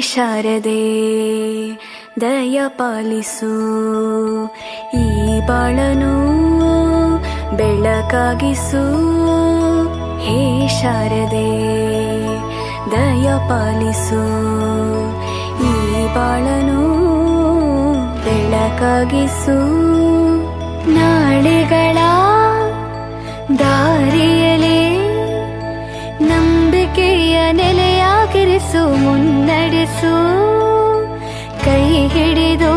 ಶಾರದೆ ದಯ ಪಾಲಿಸು, ಈ ಬಾಳನು ಬೆಳಕಾಗಿಸು. ಹೇ ಶಾರದೆ ದಯ ಪಾಲಿಸು, ಈ ಬಾಳನು ಬೆಳಕಾಗಿಸು. ನಾಳೆಗಳ ದಾರಿಯಲೇ ನಂಬಿಕೆಯ ನೆಲೆಯಾಗಿರಿಸು, ಮುನ್ನಡೆಸು. ಕೈ ಹಿಡಿದು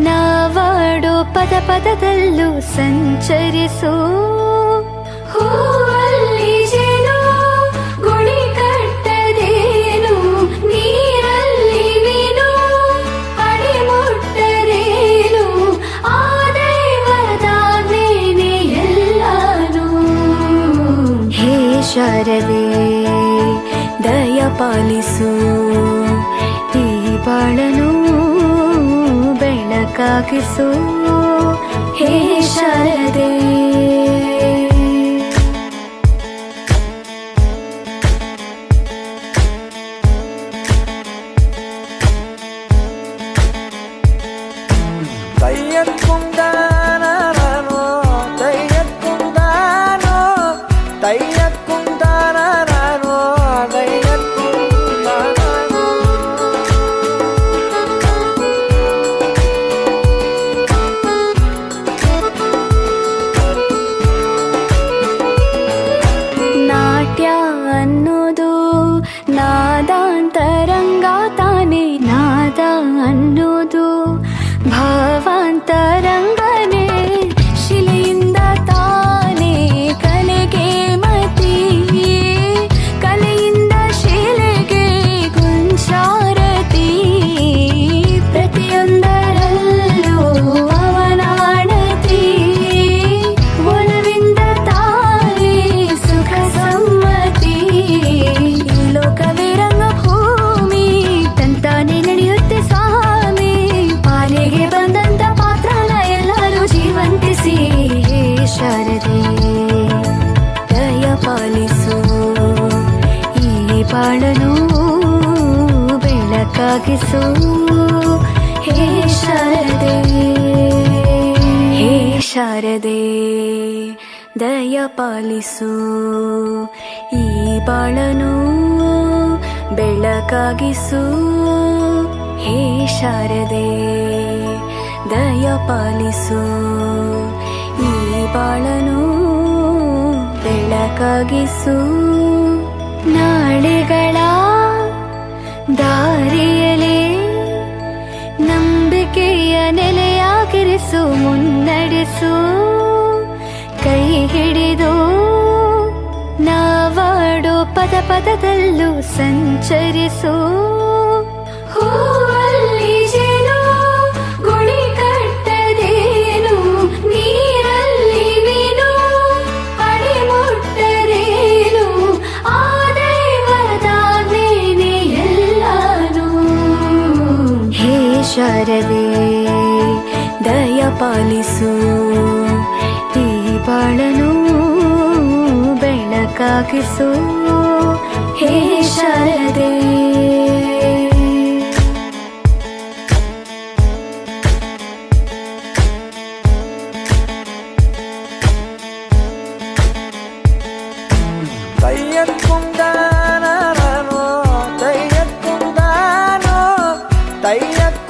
ನಾವಾಡೋ ಪದ ಪದದಲ್ಲೂ ಸಂಚರಿಸು. ಹೂವಲ್ಲಿ ಜೇನು ಗುಡಿ ಕಟ್ಟದೇನು, ನೀರಲ್ಲಿ ಮೀನು ಅಡಿ ಮುಟ್ಟರೇನು, ಆ ದೈವದ ಮೇನೆ ಎಲ್ಲಾನು. ಹೇ ಶಾರದೆ ದಯ ಪಾಲಿಸು, ಈ ಬಾಳನು ಬೆಳಕಾಗಿಸು. ಹೇ ಶಾರದೆ തയ്യക്കുന്താനോ തയ്യക്കുന്താനോ തയ്യക്കുന്താനോ തയ്യക്കുന്താനോ. ನಾಟ್ಯ ಅನ್ನೋದು ನಾದಾಂತರಂಗ ತಾನೇ, ನಾದ ಅನ್ನೋದು ಭಾವಾಂತರಂಗನೇ. ಶಿಲೆಯಿಂದ ತಾನೇ ಕಲೆಗೆ ಮತಿ, ಕಲೆಯಿಂದ ಶಿಲೆಗೆ ಗುಂಚಾರತಿ. ಪ್ರತಿಯೊಂದರಲ್ಲೂ ಅವನಾಣತಿ, ಒಲವಿಂದ ತಾನೇ ಸುಖ ಸಮ್ಮತಿ. ಲೋಕವೇ ರಂಗಭೂಮಿ ತಂತಾನೆ ನಡೆಯುತ್ತೆ ಸ್ವಾಮಿ, ಪಾಲಿಗೆ ಬಂದಂತ ಪಾತ್ರನ ಎಲ್ಲರೂ ಜೀವಂತಿಸಿ. ಹೇ ಶಾರದೆ ದಯ ಪಾಲಿಸು, ಈ ಬಾಳನು ಬೆಳಕಾಗಿಸು. ಹೇ ಶಾರದೆ ಹೇ ಶಾರದೆ ದಯ ಪಾಲಿಸು, ಈ ಬಾಳನು ಬೆಳಕಾಗಿಸು. ಹೇ ಶಾರದೆ ದಯ ಪಾಲಿಸು, ಈ ಬಾಳನು ಬೆಳಕಾಗಿಸು. ನಾಳೆಗಳ ದಾರಿಯಲೇ ನಂಬಿಕೆಯ ನೆಲೆಯಾಗಿರಿಸು, ಮುನ್ನಡೆಸು. ಕೈ ಹಿಡಿದು ನಾವಾಡೋ ಪದ ಪದದಲ್ಲೂ ಸಂಚರಿಸು. ಹೂವಲ್ಲಿ ಜೇನು ಗುಡಿ ಕಟ್ಟದೇನು, ನೀರಲ್ಲಿ ಮೀನು ಅಡಿ ಮುಟ್ಟರೇನು, ಆ ದೈವದ ಮೇನೆ ಎಲ್ಲಾನು. ಹೇ ಶಾರದೆ ದಯ ಪಾಲಿಸು, ಈ ಬಾಳನು ಬೆಳಕಾಗಿಸು. ಹೇ ಶಾರದೆ തയ്യക്കുന്താനോ തയ്യക്കുന്താനോ തയ്യക്കുന്താനോ